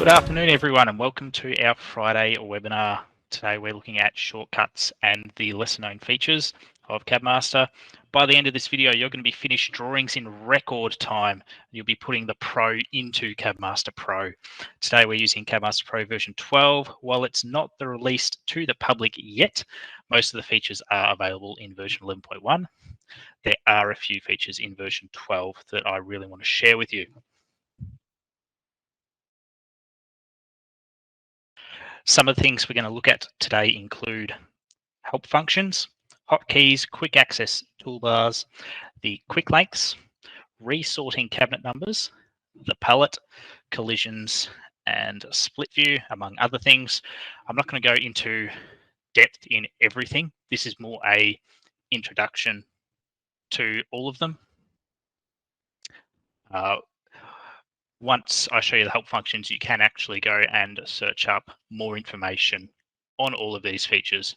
Good afternoon, everyone, and welcome to our Friday webinar. Today we're looking at shortcuts and the lesser-known features of CabMaster. By the end of this video, you're going to be finished drawings in record time. You'll be putting the Pro into CabMaster Pro. Today we're using CabMaster Pro version 12. While it's not the released to the public yet, most of the features are available in version 11.1. There are a few features in version 12 that I really want to share with you. Some of the things we're going to look at today include help functions, hotkeys, quick access toolbars, the quick links, resorting cabinet numbers, the palette, collisions, and split view, among other things. I'm not going to go into depth in everything. This is more a introduction to all of them. Once I show you the help functions, you can actually go and search up more information on all of these features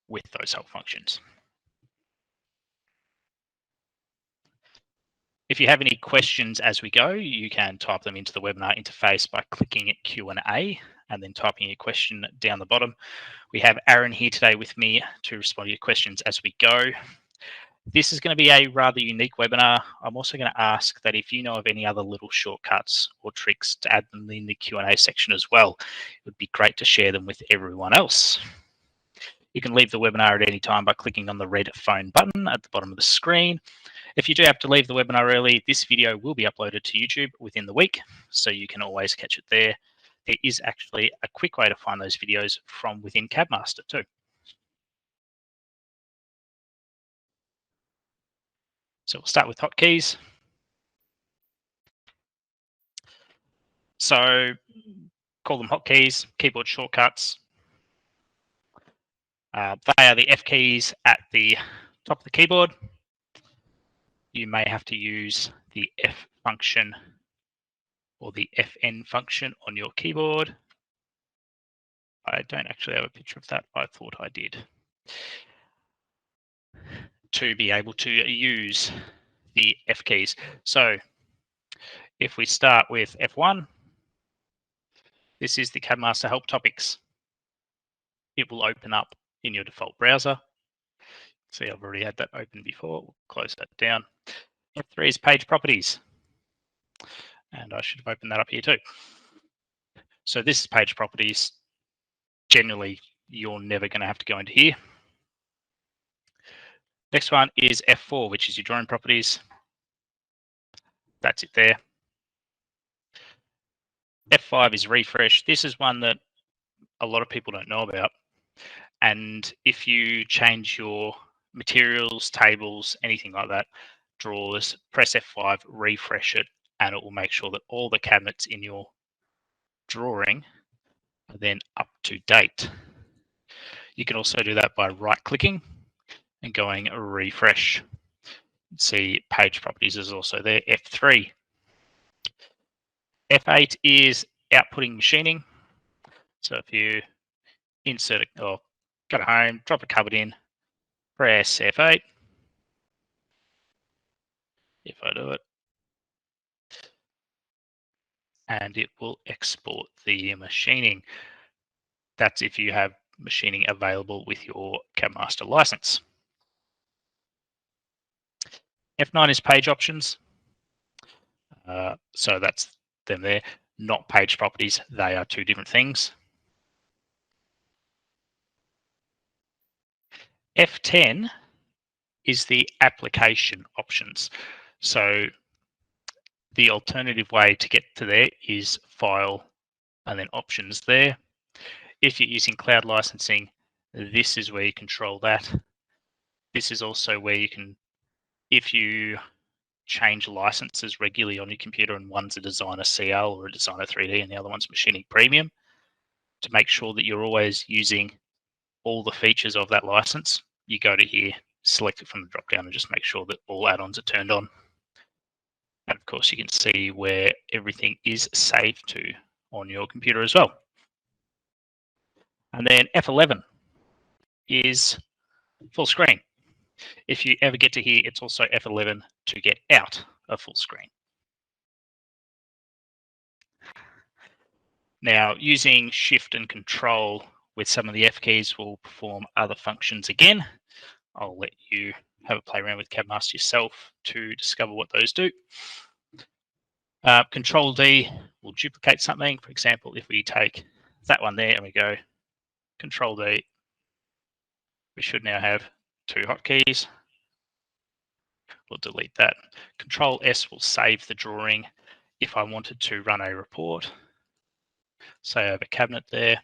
with those help functions. If you have any questions as we go, you can type them into the webinar interface by clicking at Q&A and then typing your question down the bottom. We have Aaron here today with me to respond to your questions as we go. This is going to be a rather unique webinar. I'm also going to ask that if you know of any other little shortcuts or tricks to add them in the Q&A section as well. It would be great to share them with everyone else. You can leave the webinar at any time by clicking on the red phone button at the bottom of the screen. If you do have to leave the webinar early, this video will be uploaded to YouTube within the week, so you can always catch it there. There is actually a quick way to find those videos from within CabMaster too. So we'll start with hotkeys. So call them hotkeys, keyboard shortcuts. They are the F keys at the top of the keyboard. You may have to use the F function or the FN function on your keyboard. I don't actually have a picture of that. I thought I did. To be able to use the F keys. So if we start with F1, this is the CabMaster help topics. It will open up in your default browser. See, I've already had that open before. We'll close that down. F3 is page properties. And I should have opened that up here too. So this is page properties. Generally, you're never going to have to go into here. Next one is F4, which is your drawing properties. That's it there. F5 is refresh. This is one that a lot of people don't know about. And if you change your materials, tables, anything like that, drawers, press F5, refresh it, and it will make sure that all the cabinets in your drawing are then up to date. You can also do that by right-clicking and going refresh. See, page properties is also there. F3. F8 is outputting machining. So if you insert it or go to home, drop a cupboard in, press F8. If I do it, and it will export the machining. That's if you have machining available with your CabMaster license. F9 is page options. So that's them there, not page properties. They are two different things. F10 is the application options. So the alternative way to get to there is file and then options there. If you're using cloud licensing, this is where you control that. This is also where you can, if you change licenses regularly on your computer, and one's a Designer CL or a Designer 3D and the other one's Machining Premium, to make sure that you're always using all the features of that license, you go to here, select it from the drop down and just make sure that all add-ons are turned on. And of course you can see where everything is saved to on your computer as well. And then F11 is full screen. If you ever get to here, it's also F11 to get out of full screen. Now, using Shift and Control with some of the F keys will perform other functions again. I'll let you have a play around with CabMaster yourself to discover what those do. Control D will duplicate something. For example, if we take that one there and we go Control D, we should now have two hotkeys. We'll delete that. Control S will save the drawing. If I wanted to run a report, say over cabinet there,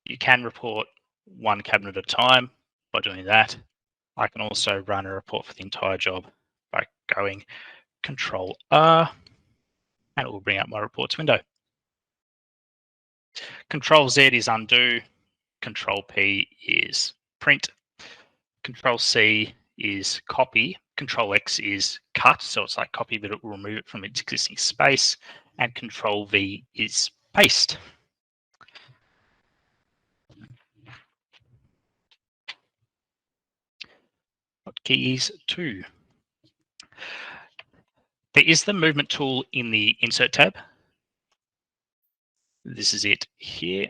you can report one cabinet at a time by doing that. I can also run a report for the entire job by going Control R, and it will bring up my reports window. Control Z is undo. Control P is print. Control C is copy. Control X is cut, so it's like copy, but it will remove it from its existing space. And Control V is paste. Hotkeys 2. There is the movement tool in the Insert tab. This is it here.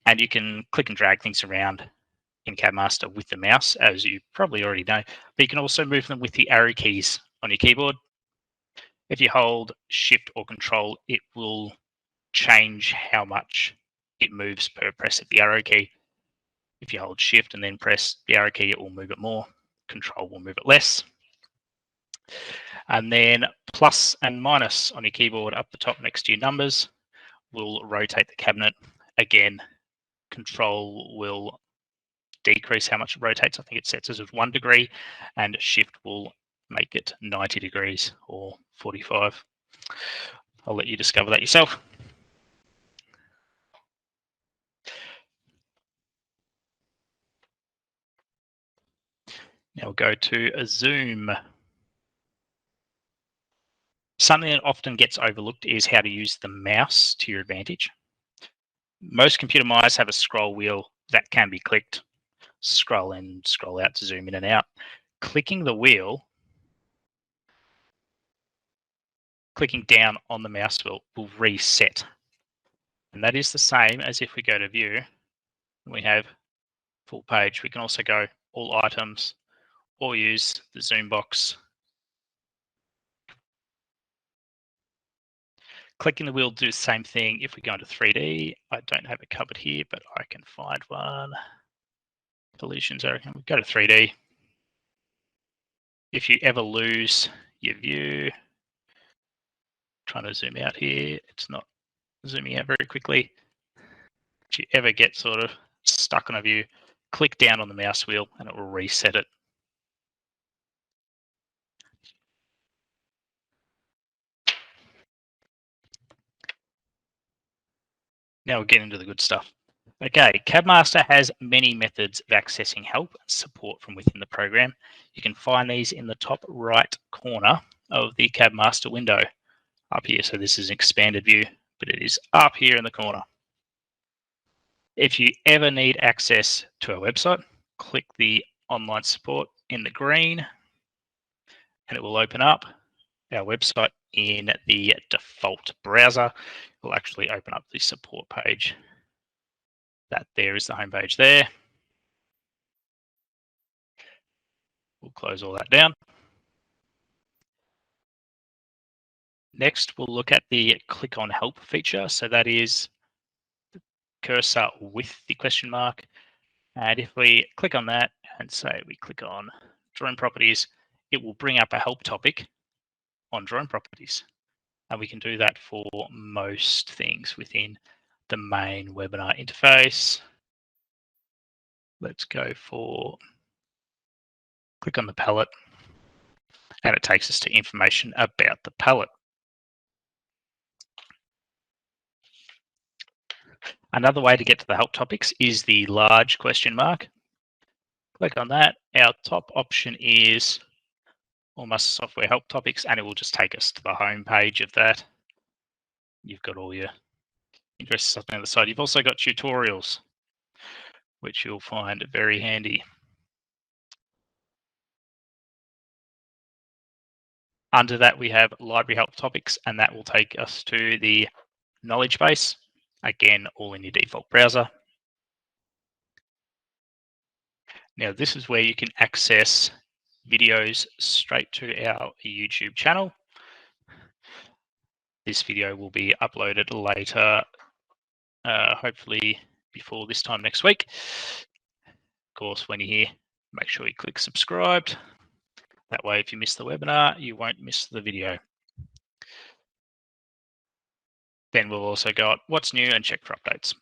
And you can click and drag things around in CabMaster with the mouse, as you probably already know. But you can also move them with the arrow keys on your keyboard. If you hold Shift or Control, it will change how much it moves per press of the arrow key. If you hold Shift and then press the arrow key, it will move it more. Control will move it less. And then plus and minus on your keyboard up the top next to your numbers will rotate the cabinet. Again, Control will decrease how much it rotates. I think it sets it as 1 degree, and Shift will make it 90 degrees or 45. I'll let you discover that yourself. Now we'll go to a zoom. Something that often gets overlooked is how to use the mouse to your advantage. Most computer mice have a scroll wheel that can be clicked. Scroll in, scroll out to zoom in and out. Clicking the wheel, clicking down on the mouse wheel will reset. And that is the same as if we go to view, and we have full page. We can also go all items or use the zoom box. Clicking the wheel do the same thing if we go into 3D. I don't have it covered here, but I can find one. Collisions, I reckon. We go to 3D. If you ever lose your view, trying to zoom out here, it's not zooming out very quickly. If you ever get sort of stuck on a view, click down on the mouse wheel and it will reset it. Now we'll get into the good stuff. Okay, CabMaster has many methods of accessing help and support from within the program. You can find these in the top right corner of the CabMaster window up here. So this is an expanded view, but it is up here in the corner. If you ever need access to our website, click the online support in the green and it will open up our website in the default browser. It will actually open up the support page. That there is the home page there. We'll close all that down. Next, we'll look at the click on help feature. So that is the cursor with the question mark. And if we click on that and say we click on drawing properties, it will bring up a help topic on drawing properties. And we can do that for most things within the main webinar interface. Let's go for click on the palette, and it takes us to information about the palette. Another way to get to the help topics is the large question mark. Click on that. Our top option is AEST Software help topics, and it will just take us to the home page of that. You've got all your interests on the other side. You've also got tutorials, which you'll find very handy. Under that, we have library help topics, and that will take us to the knowledge base. Again, all in your default browser. Now this is where you can access videos straight to our YouTube channel. This video will be uploaded later, hopefully before this time next week. Of course, when you're here, make sure you click subscribed. That way, if you miss the webinar, you won't miss the video. Then we'll also go at what's new and check for updates.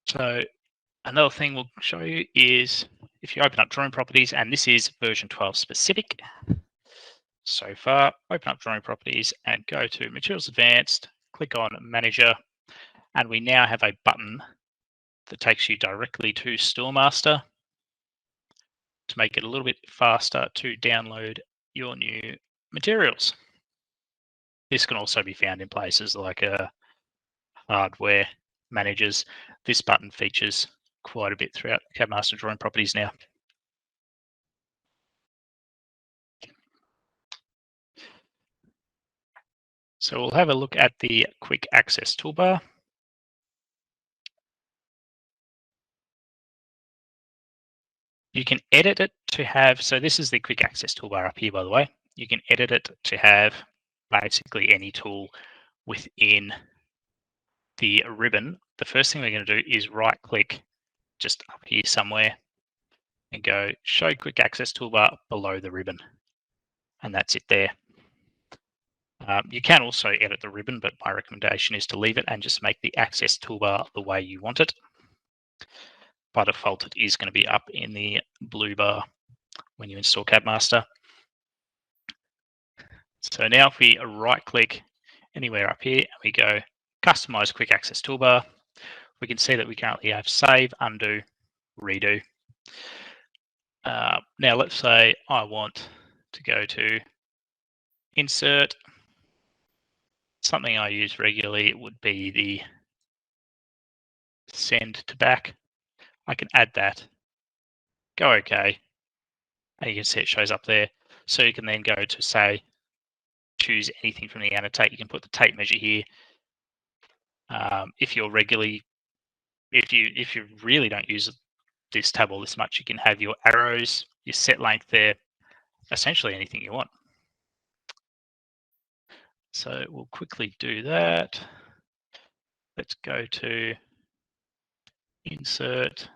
So another thing we'll show you is if you open up drawing properties, and this is version 12 specific. So far, open up drawing properties and go to Materials Advanced, click on Manager, and we now have a button that takes you directly to StoreMaster to make it a little bit faster to download your new materials. This can also be found in places like hardware managers. This button features quite a bit throughout CabMaster drawing properties now. So we'll have a look at the quick access toolbar. You can edit it to have, so this is the quick access toolbar up here, by the way. You can edit it to have basically any tool within the ribbon. The first thing we're going to do is right click just up here somewhere and go show quick access toolbar below the ribbon. And that's it there. You can also edit the ribbon, but my recommendation is to leave it and just make the access toolbar the way you want it. By default, it is going to be up in the blue bar when you install CabMaster. So now if we right click anywhere up here and we go customize quick access toolbar, we can see that we currently have save, undo, redo. Now let's say I want to go to insert. Something I use regularly would be the send to back. I can add that, go OK, and you can see it shows up there. So you can then go to say, choose anything from the annotate. You can put the tape measure here. If you really don't use this tab all this much, you can have your arrows, your set length there, essentially anything you want. So we'll quickly do that. Let's go to insert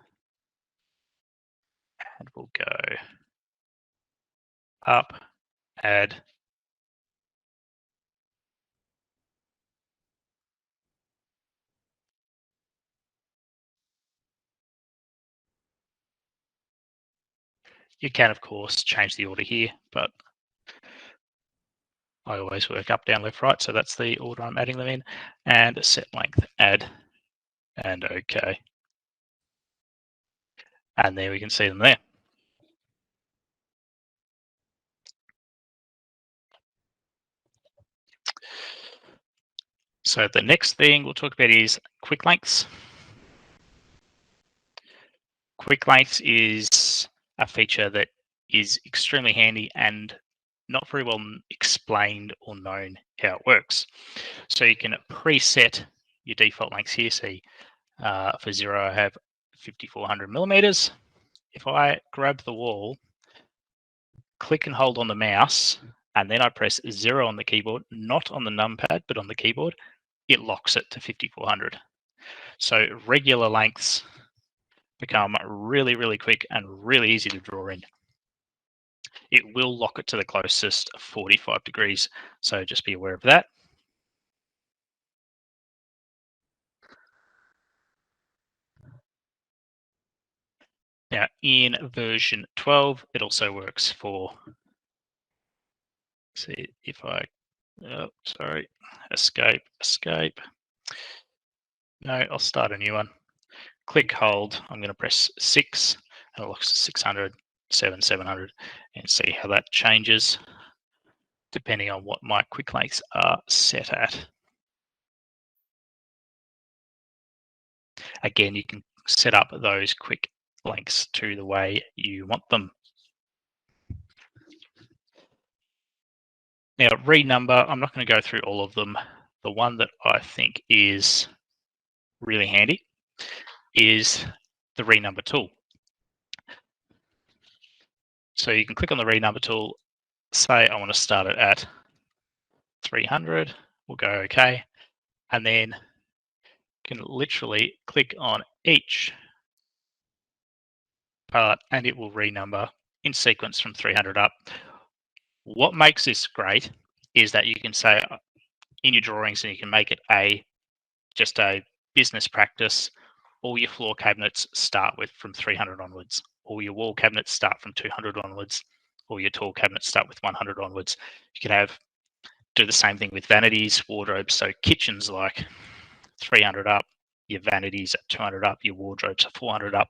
and we'll go up, add. You can, of course, change the order here, but I always work up, down, left, right. So that's the order I'm adding them in. And set length, add, and OK. And there we can see them there. So the next thing we'll talk about is quick lengths. Quick lengths is a feature that is extremely handy and not very well explained or known how it works. So you can preset your default lengths here. See, for 0, I have 5400 millimeters. If I grab the wall, click and hold on the mouse, and then I press 0 on the keyboard, not on the numpad, but on the keyboard, it locks it to 5400. So regular lengths become really, really quick and really easy to draw in. It will lock it to the closest 45 degrees, so just be aware of that. Now, in version 12, it also works for, see if I, oh, sorry, escape. No, I'll start a new one. Click, hold, I'm going to press 6, and it looks 600, 700, and see how that changes depending on what my quick lengths are set at. Again, you can set up those quick lengths to the way you want them. Now, Renumber, I'm not going to go through all of them. The one that I think is really handy is the Renumber tool. So you can click on the Renumber tool, say I want to start it at 300, we'll go OK, and then you can literally click on each part and it will renumber in sequence from 300 up. What makes this great is that you can say in your drawings, and you can make it just a business practice, all your floor cabinets start with from 300 onwards, all your wall cabinets start from 200 onwards, all your tall cabinets start with 100 onwards. You can do the same thing with vanities, wardrobes. So kitchens like 300 up, your vanities at 200 up, your wardrobes at 400 up,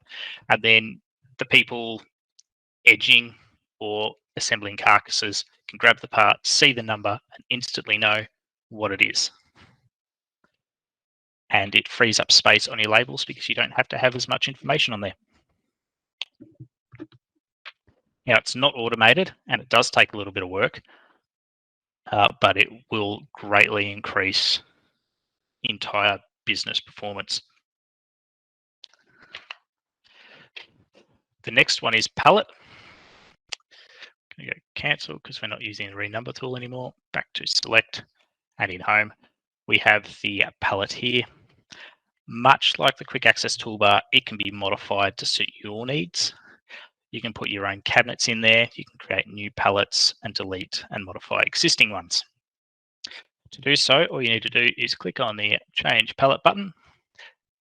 and then the people edging or assembling carcasses can grab the part, see the number, and instantly know what it is. And it frees up space on your labels because you don't have to have as much information on there. Now, it's not automated and it does take a little bit of work, but it will greatly increase entire business performance. The next one is palette. I'm going to go cancel because we're not using the Renumber tool anymore. Back to select, and in home, we have the palette here. Much like the quick access toolbar, it can be modified to suit your needs. You can put your own cabinets in there. You can create new palettes and delete and modify existing ones. To do so, all you need to do is click on the Change Palette button.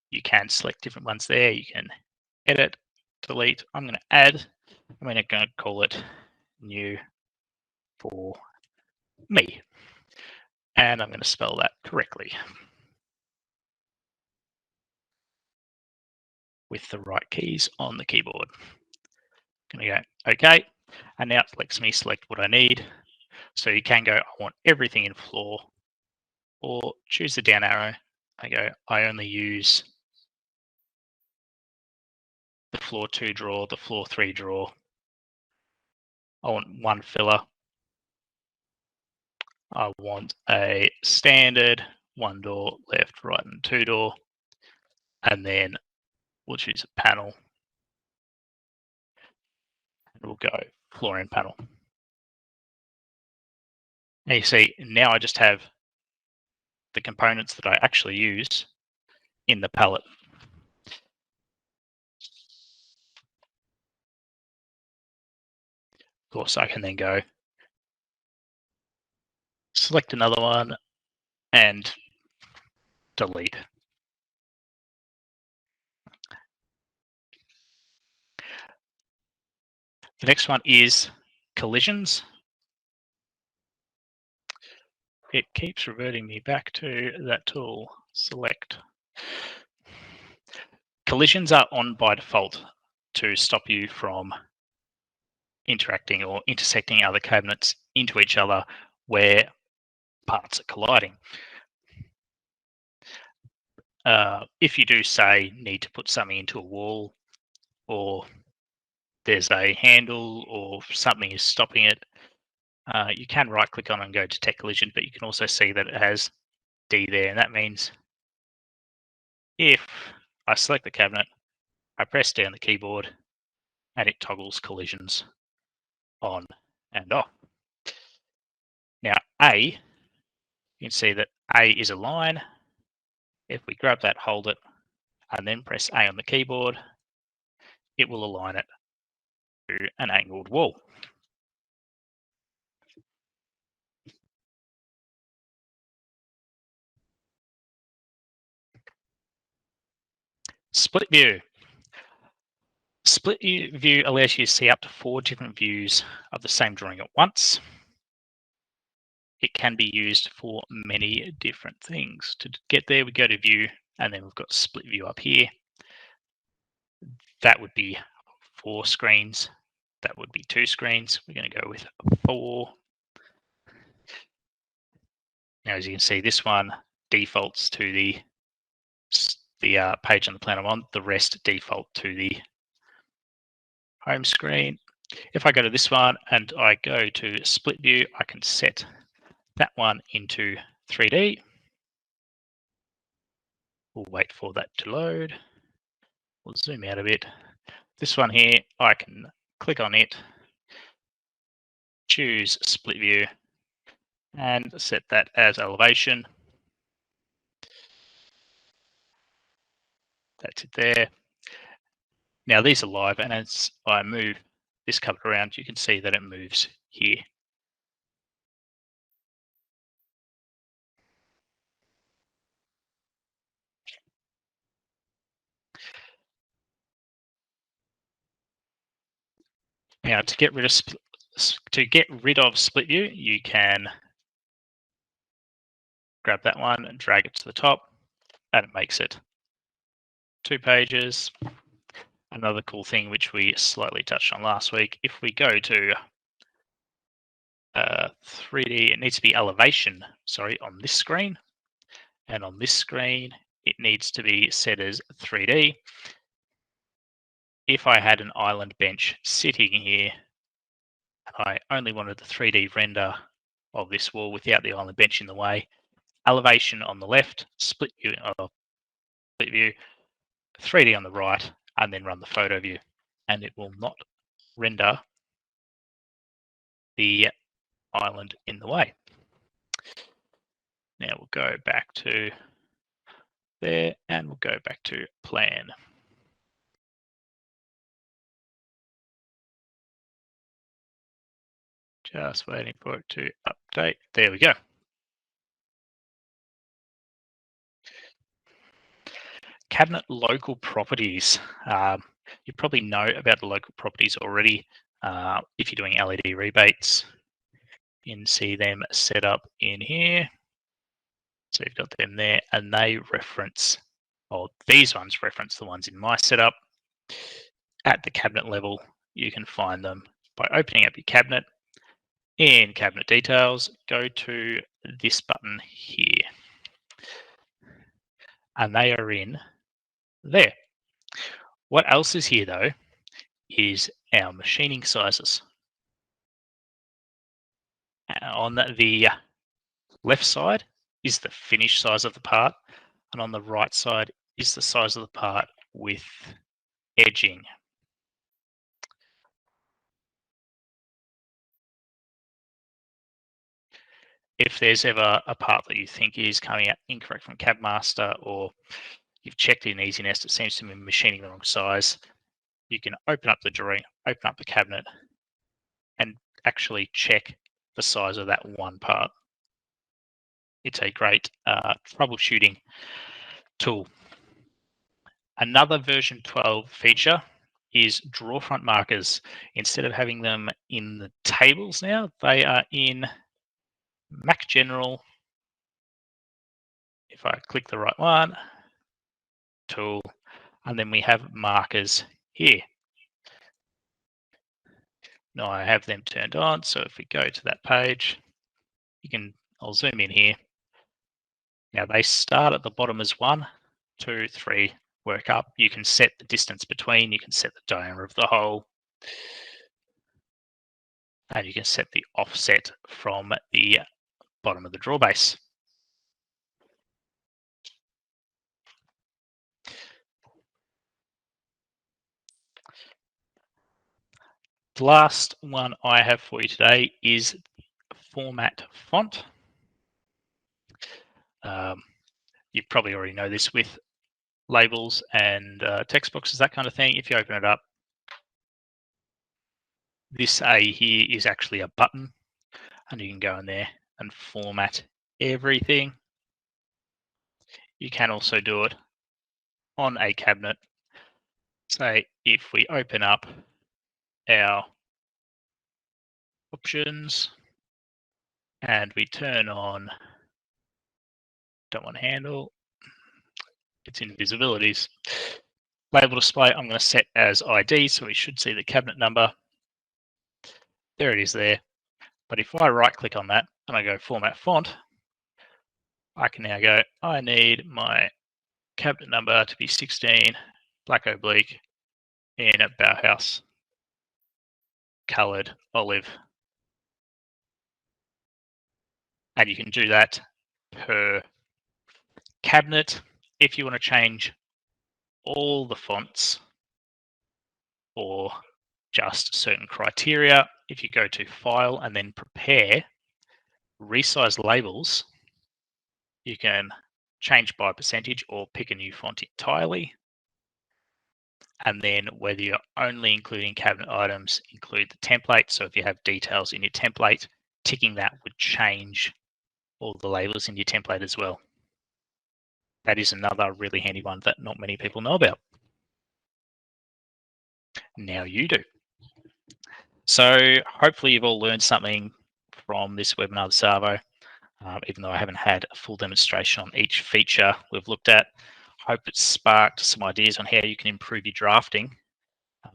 You can select different ones there. You can edit, delete. I'm going to add. I'm going to call it New for Me. And I'm going to spell that correctly with the right keys on the keyboard. I'm going to go OK. And now it lets me select what I need. So you can go, I want everything in floor, or choose the down arrow. I go, I only use the floor 2 drawer, the floor 3 drawer. I want one filler. I want a standard 1 door, left, right, and 2 door. And then we'll choose a panel. And we'll go flooring panel. And you see, now I just have the components that I actually use in the palette. Of course, I can then go select another one and delete. The next one is collisions. It keeps reverting me back to that tool, select. Collisions are on by default to stop you from interacting or intersecting other cabinets into each other where parts are colliding. If you do, say, need to put something into a wall, or there's a handle or something is stopping it, you can right click on it and go detect collision, but you can also see that it has D there, and that means if I select the cabinet, I press down the keyboard and it toggles collisions on and off. Now A, you can see that A is a line. If we grab that, hold it, and then press A on the keyboard, it will align it to an angled wall. Split view. Split view allows you to see up to 4 different views of the same drawing at once. It can be used for many different things. To get there, we go to view, and then we've got split view up here. That would be 4 screens. That would be 2 screens. We're going to go with 4. Now, as you can see, this one defaults to the page on the plan I'm on. The rest default to the home screen. If I go to this one and I go to split view, I can set that one into 3D. We'll wait for that to load. We'll zoom out a bit. This one here, I can click on it, choose split view, and set that as elevation. That's it there. Now these are live, and as I move this cover around, you can see that it moves here. Now to get rid of split view, you can grab that one and drag it to the top, and it makes it 2 pages. Another cool thing which we slightly touched on last week, if we go to 3D, it needs to be elevation, sorry, on this screen. And on this screen, it needs to be set as 3D. If I had an island bench sitting here, and I only wanted the 3D render of this wall without the island bench in the way, elevation on the left, split view, 3D on the right, and then run the photo view. And it will not render the island in the way. Now we'll go back to there, and we'll go back to plan. Just waiting for it to update. There we go. Cabinet local properties. You probably know about the local properties already. If you're doing LED rebates, you can see them set up in here. So you've got them there, and they reference, or these ones reference the ones in my setup. At the cabinet level, you can find them by opening up your cabinet. In cabinet details, go to this button here, and they are in there. What else is here though is our machining sizes. On the left side is the finished size of the part, and on the right side is the size of the part with edging. If there's ever a part that you think is coming out incorrect from CabMaster, or you've checked in AEST, it seems to be machining the wrong size, you can open up the drawing, open up the cabinet, and actually check the size of that one part. It's a great troubleshooting tool. Another version 12 feature is draw front markers. Instead of having them in the tables now, they are in Mac General. If I click the right one, tool, and then we have markers here. Now I have them turned on, so if we go to that page, I'll zoom in here. Now they start at the bottom as 1, 2, 3, work up. You can set the distance between, you can set the diameter of the hole, and you can set the offset from the bottom of the draw base. The last one I have for you today is format font. You probably already know this with labels and text boxes, that kind of thing. If you open it up, this A here is actually a button, and you can go in there and format everything. You can also do it on a cabinet. Say if we open up our options and we turn on, don't want handle, it's in visibilities. Label display, I'm going to set as ID, so we should see the cabinet number. There it is there. But if I right click on that and I go format font, I can now go, I need my cabinet number to be 16, black oblique, in a Bauhaus colored olive. And you can do that per cabinet. If you want to change all the fonts or just certain criteria, if you go to File and then Prepare, Resize Labels, you can change by percentage or pick a new font entirely. And then whether you're only including cabinet items, include the template. So if you have details in your template, ticking that would change all the labels in your template as well. That is another really handy one that not many people know about. Now you do. So hopefully you've all learned something from this webinar this Arvo, even though I haven't had a full demonstration on each feature we've looked at. Hope it's sparked some ideas on how you can improve your drafting.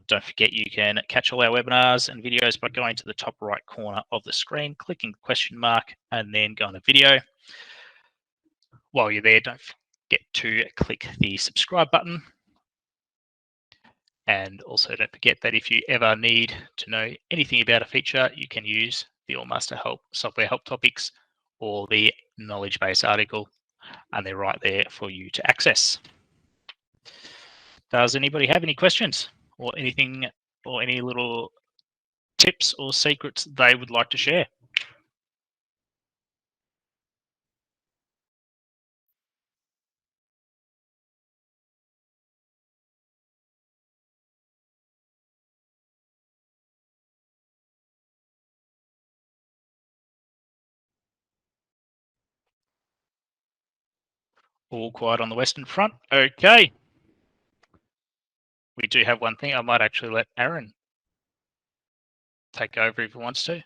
Don't forget you can catch all our webinars and videos by going to the top right corner of the screen, clicking the question mark, and then go on a video. While you're there, don't forget to click the subscribe button. And also don't forget that if you ever need to know anything about a feature, you can use the AEST software help topics or the knowledge base article, and they're right there for you to access. Does anybody have any questions or anything or any little tips or secrets they would like to share? All quiet on the Western Front. Okay. We do have one thing. I might actually let Aaron take over if he wants to.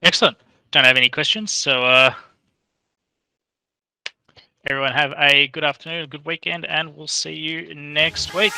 Excellent. Don't have any questions. So everyone have a good afternoon, a good weekend, and we'll see you next week.